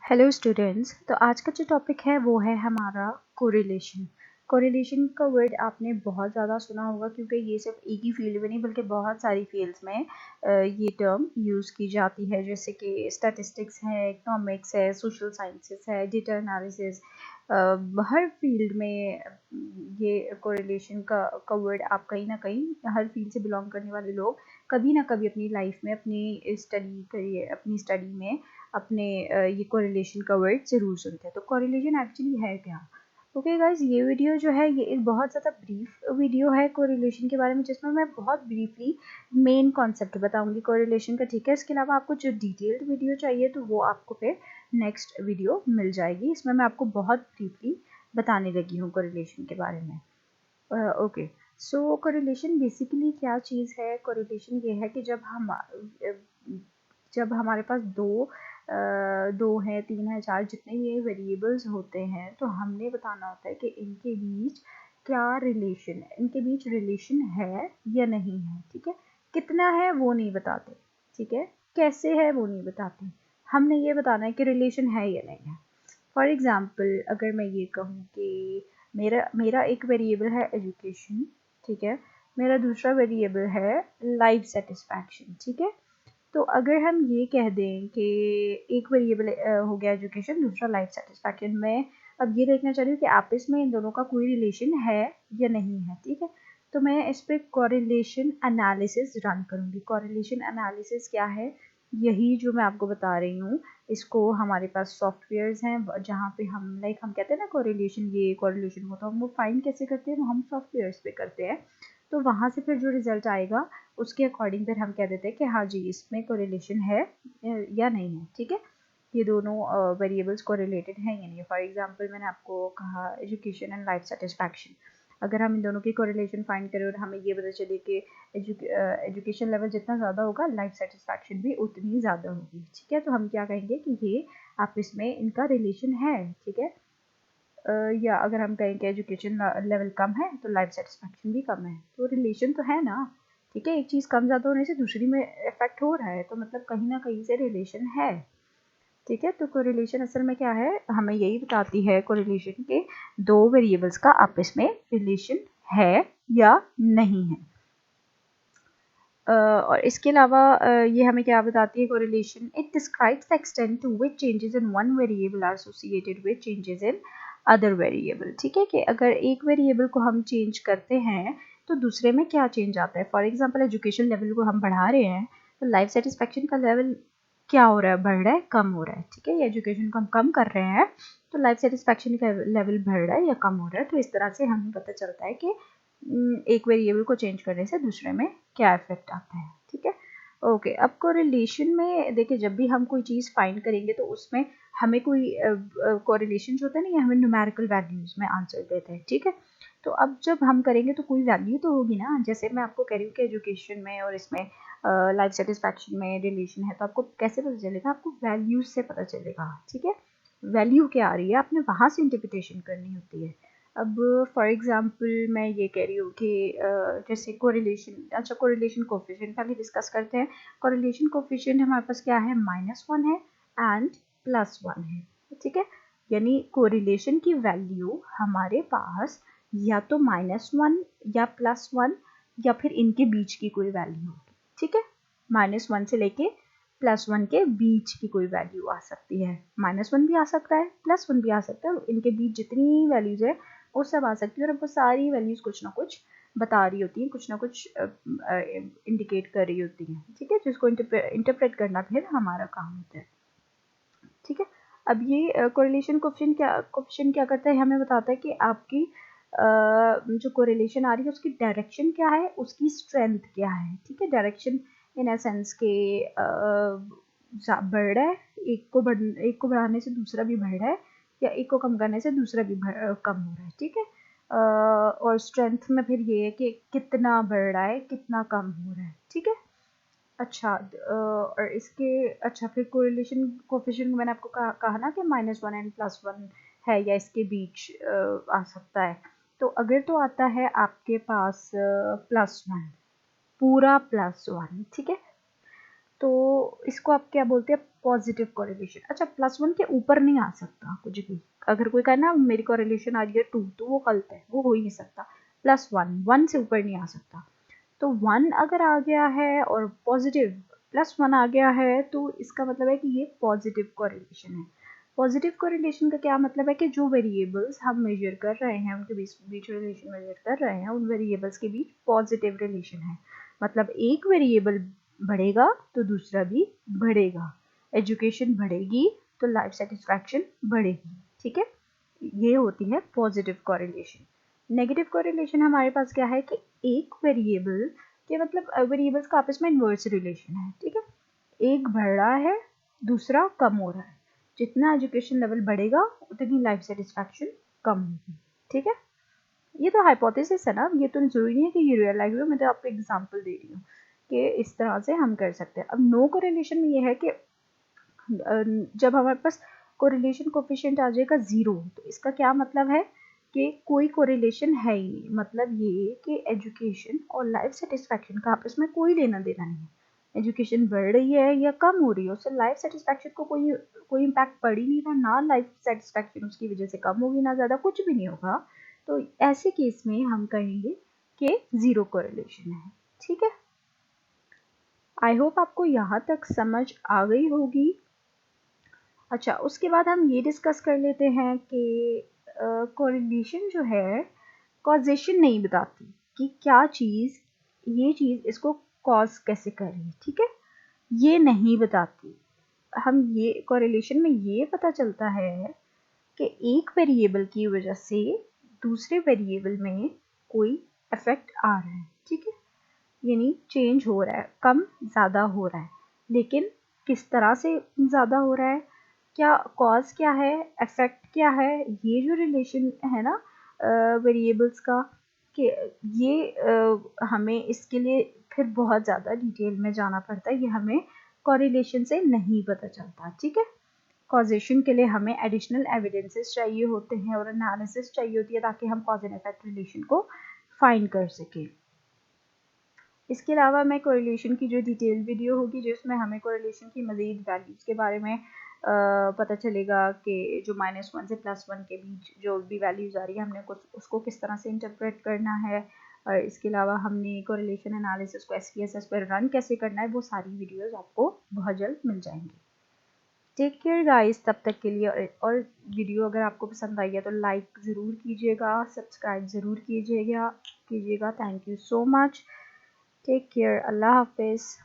Hello students. तो आज का जो टॉपिक है वो है हमारा कोरिलेशन। कोरिलेशन का वर्ड आपने बहुत ज़्यादा सुना होगा क्योंकि ये सिर्फ एक ही फील्ड में नहीं बल्कि बहुत सारी फील्ड्स में ये टर्म यूज़ की जाती है, जैसे कि स्टैटिस्टिक्स है, इकोनॉमिक्स है, सोशल साइंसेस है, डेटा एनालिसिस। हर फील्ड में ये कोरिलेशन का वर्ड आप कहीं ना कहीं हर फील्ड से बिलोंग करने वाले लोग कभी ना कभी अपनी लाइफ में अपनी स्टडी में अपने ये कोरिलेशन का वर्ड ज़रूर सुनते हैं। तो कोरिलेशन एक्चुअली है क्या? ओके गाइज, ये वीडियो जो है ये एक बहुत ज़्यादा ब्रीफ वीडियो है कोरिलेशन के बारे में, जिसमें मैं बहुत ब्रीफली मेन कॉन्सेप्ट बताऊंगी कोरिलेशन का, ठीक है। इसके अलावा आपको जो डिटेल्ड वीडियो चाहिए तो वो आपको फिर नेक्स्ट वीडियो मिल जाएगी। इसमें मैं आपको बहुत ब्रीफली बताने लगी हूँ कोरिलेशन के बारे में। ओके, सो कोरिलेशन बेसिकली क्या चीज़ है? कोरिलेशन ये है कि जब हमारे पास दो हैं, तीन है, चार, जितने ये वेरिएबल्स होते हैं, तो हमने बताना होता है कि इनके बीच क्या रिलेशन है, इनके बीच रिलेशन है या नहीं है, ठीक है। कितना है वो नहीं बताते, ठीक है। कैसे है वो नहीं बताते, हमने ये बताना है कि रिलेशन है या नहीं है। फॉर एग्ज़ाम्पल, अगर मैं ये कहूँ कि मेरा मेरा एक वेरिएबल है एजुकेशन, ठीक है। मेरा दूसरा वेरिएबल है लाइफ सेटिस्फैक्शन, ठीक है। तो अगर हम ये कह दें कि एक वेरिएबल हो गया एजुकेशन, दूसरा लाइफ सेटिस्फैक्शन, मैं अब ये देखना चाह रही हूँ कि आपस में इन दोनों का कोई रिलेशन है या नहीं है, ठीक है। तो मैं इस पर कोरिलेशन एनालिसिस रन करूँगी। कोरिलेशन एनालिसिस क्या है? यही जो मैं आपको बता रही हूँ, इसको हमारे पास सॉफ्टवेयर्स हैं जहाँ पे हम हम कहते हैं ना कोरिलेशन, ये कोरिलेशन हो, तो हम वो फाइंड कैसे करते हैं? वो हम सॉफ्टवेयर्स पे करते हैं। तो वहाँ से फिर जो रिजल्ट आएगा उसके अकॉर्डिंग फिर हम कह देते हैं कि हाँ जी, इसमें कोरिलेशन है या नहीं है, ठीक है। ये दोनों वेरिएबल्स कोरिलेटेड हैं या नहीं है। फॉर एग्जांपल, मैंने आपको कहा एजुकेशन एंड लाइफ सेटिस्फैक्शन। अगर हम इन दोनों की कोरिलेशन फाइंड करें और हमें ये पता चले कि एजुकेशन लेवल जितना ज़्यादा होगा, लाइफ सेटिस्फैक्शन भी उतनी ज़्यादा होगी, ठीक है। तो हम क्या कहेंगे कि ये आपस में इनका रिलेशन है, ठीक है। या अगर हम कहें कि एजुकेशन लेवल कम है तो लाइफ सेटिस्फैक्शन भी कम है, तो रिलेशन तो है ना, ठीक है। एक चीज़ कम ज़्यादा होने से दूसरी में इफेक्ट हो रहा है, तो मतलब कहीं ना कहीं से रिलेशन है, ठीक है। तो कोरिलेशन असल में क्या है, हमें यही बताती है कोरिलेशन के दो वेरिएबल्स का आपस में रिलेशन है या नहीं है। और इसके अलावा ये हमें क्या बताती है correlation? It describes the extent to which changes in one variable are associated with changes in other variable, ठीक है। कि अगर एक वेरिएबल को हम चेंज करते हैं तो दूसरे में क्या चेंज आता है। फॉर एग्जांपल, एजुकेशन लेवल को हम बढ़ा रहे हैं तो लाइफ सेटिस्फैक्शन का लेवल क्या हो रहा है? बढ़ रहा है, कम हो रहा है, ठीक है। एजुकेशन को हम कम कर रहे हैं तो लाइफ सेटिस्फैक्शन का लेवल बढ़ रहा है या कम हो रहा है। तो इस तरह से हमें पता चलता है कि एक वेरिएबल को चेंज करने से दूसरे में क्या इफेक्ट आता है, ठीक है। ओके, अब कोरिलेशन में देखिए, जब भी हम कोई चीज़ फाइंड करेंगे तो उसमें हमें कोई कोरिलेशन जो होता है ना, ये हमें न्यूमेरिकल वैल्यूज में आंसर देते हैं, ठीक है। तो अब जब हम करेंगे तो कोई वैल्यू तो होगी ना। जैसे मैं आपको कह रही हूँ कि एजुकेशन में और इसमें लाइफ सेटिस्फैक्शन में रिलेशन है, तो आपको कैसे पता चलेगा? आपको वैल्यूज से पता चलेगा, ठीक है। वैल्यू क्या आ रही है, आपने वहाँ से इंटरप्रिटेशन करनी होती है। अब फॉर एग्जांपल मैं ये कह रही हूँ कि जैसे कोरिलेशन, अच्छा कोरिलेशन कोफिशिएंट पहले डिस्कस करते हैं। कोरिलेशन कोफिशिएंट हमारे पास क्या है? -1 है एंड +1 है, ठीक है। यानी कोरिलेशन की वैल्यू हमारे पास या तो -1 या +1 या फिर इनके बीच की कोई वैल्यू होगी, ठीक है। -1 से लेके +1 के बीच की कोई वैल्यू आ सकती है। -1 भी आ सकता है, +1 भी आ सकता है, और इनके बीच जितनी वैल्यूज है वो सब आ सकती है। और हमको सारी वैल्यूज कुछ ना कुछ बता रही होती हैं, कुछ ना कुछ इंडिकेट कर रही होती हैं, ठीक है। जिसको इंटरप्रेट करना फिर हमारा काम होता है, ठीक है। अब ये कोरिलेशन कोफिशिएंट क्या करता है? हमें बताता है कि आपकी जो कोरिलेशन आ रही है उसकी डायरेक्शन क्या है, उसकी स्ट्रेंथ क्या है, ठीक है। डायरेक्शन इन सेंस के बढ़ रहा है, एक को बढ़ाने से दूसरा भी बढ़ रहा है, या एक को कम करने से दूसरा भी कम हो रहा है, ठीक है। और स्ट्रेंथ में फिर ये है कि कितना बढ़ रहा है, कितना कम हो रहा है, ठीक है। अच्छा, और इसके अच्छा फिर कोरिलेशन कोफिशिएंट मैंने आपको कहा ना कि -1 एंड +1 है या इसके बीच आ सकता है। तो अगर तो आता है आपके पास +1, पूरा +1, ठीक है। तो इसको आप क्या बोलते हैं, पॉजिटिव कोरिलेशन। अच्छा, +1 के ऊपर नहीं आ सकता कुछ भी। अगर कोई कहे ना मेरी कोरिलेशन आ रही है 2, तो वो गलत है, वो हो ही नहीं सकता। +1 से ऊपर नहीं आ सकता। तो 1 अगर आ गया है और पॉजिटिव +1 आ गया है, तो इसका मतलब है कि ये पॉजिटिव कोरिलेशन है। पॉजिटिव कोरिलेशन का क्या मतलब है कि जो वेरिएबल्स हम मेजर कर रहे हैं, उनके बीच रिलेशन मेजर कर रहे हैं, उन वेरिएबल्स के बीच पॉजिटिव रिलेशन है। मतलब एक वेरिएबल बढ़ेगा तो दूसरा भी बढ़ेगा, एजुकेशन बढ़ेगी तो लाइफ सेटिस्फैक्शन बढ़ेगी। ठीक है, ये होती है पॉजिटिव कोरिलेशन। नेगेटिव कोरिलेशन हमारे पास क्या है कि एक वेरिएबल के मतलब वेरिएबल्स का आपस में इन्वर्स रिलेशन है। ठीक है, एक बढ़ रहा है, दूसरा कम हो रहा है। जितना एजुकेशन लेवल बढ़ेगा उतनी लाइफ सेटिस्फैक्शन कम होगी। ठीक है, ये तो हाइपोथेसिस है ना, ये तो जरूरी नहीं है कि ये रियल लाइफ में, मैं तो आपको एग्जांपल दे रही हूँ कि इस तरह से हम कर सकते हैं। अब नो कोरिलेशन में ये है कि जब हमारे पास कोरिलेशन कोफिशिएंट आ जाएगा 0, तो इसका क्या मतलब है कि कोई कोरिलेशन है ही नहीं। मतलब ये कि एजुकेशन और लाइफ सेटिस्फैक्शन का आपस में कोई लेना देना नहीं है। एजुकेशन बढ़ रही है या कम हो रही है, उससे लाइफ सेटिस्फैक्शन को कोई इम्पैक्ट पड़ ही नहीं रहा। ना लाइफ सेटिस्फैक्शन उसकी वजह से कम होगी, ना ज़्यादा, कुछ भी नहीं होगा। तो ऐसे केस में हम कहेंगे कि 0 कोरिलेशन है। ठीक है, आई होप आपको यहाँ तक समझ आ गई होगी। अच्छा, उसके बाद हम ये डिस्कस कर लेते हैं कि कोरिलेशन जो है कॉजेशन नहीं बताती कि क्या चीज़, ये चीज़ इसको कॉज कैसे कर रही है। ठीक है, ये नहीं बताती। हम ये कोरिलेशन में ये पता चलता है कि एक वेरिएबल की वजह से दूसरे वेरिएबल में कोई इफेक्ट आ रहा है। ठीक है, यानी चेंज हो रहा है, कम ज़्यादा हो रहा है, लेकिन किस तरह से ज़्यादा हो रहा है, क्या कॉज क्या है, इफेक्ट क्या है, ये जो रिलेशन है ना वेरिएबल्स का, कि ये हमें इसके लिए फिर बहुत ज़्यादा डिटेल में जाना पड़ता है। ये हमें कोरिलेशन से नहीं पता चलता। ठीक है, कॉजेशन के लिए हमें एडिशनल एविडेंसेस चाहिए होते हैं और एनालिसिस चाहिए होती है, ताकि हम कॉज एंड इफेक्ट रिलेशन को फाइंड कर सकें। इसके अलावा मैं कोरिलेशन की जो डिटेल वीडियो होगी, जिसमें हमें कोरिलेशन की मज़ीद वैल्यूज़ के बारे में पता चलेगा कि जो -1 से +1 के बीच जो भी वैल्यूज़ आ रही है, हमने उसको किस तरह से इंटरप्रेट करना है। और इसके अलावा हमने कोरिलेशन एनालिसिस को SPSS पर रन कैसे करना है, वो सारी वीडियोज़ आपको बहुत जल्द मिल जाएंगी। टेक केयर गाइस, तब तक के लिए। और वीडियो अगर आपको पसंद आई है तो लाइक ज़रूर कीजिएगा, सब्सक्राइब ज़रूर कीजिएगा। Thank you so much. Take care, अल्लाह हाफिज़।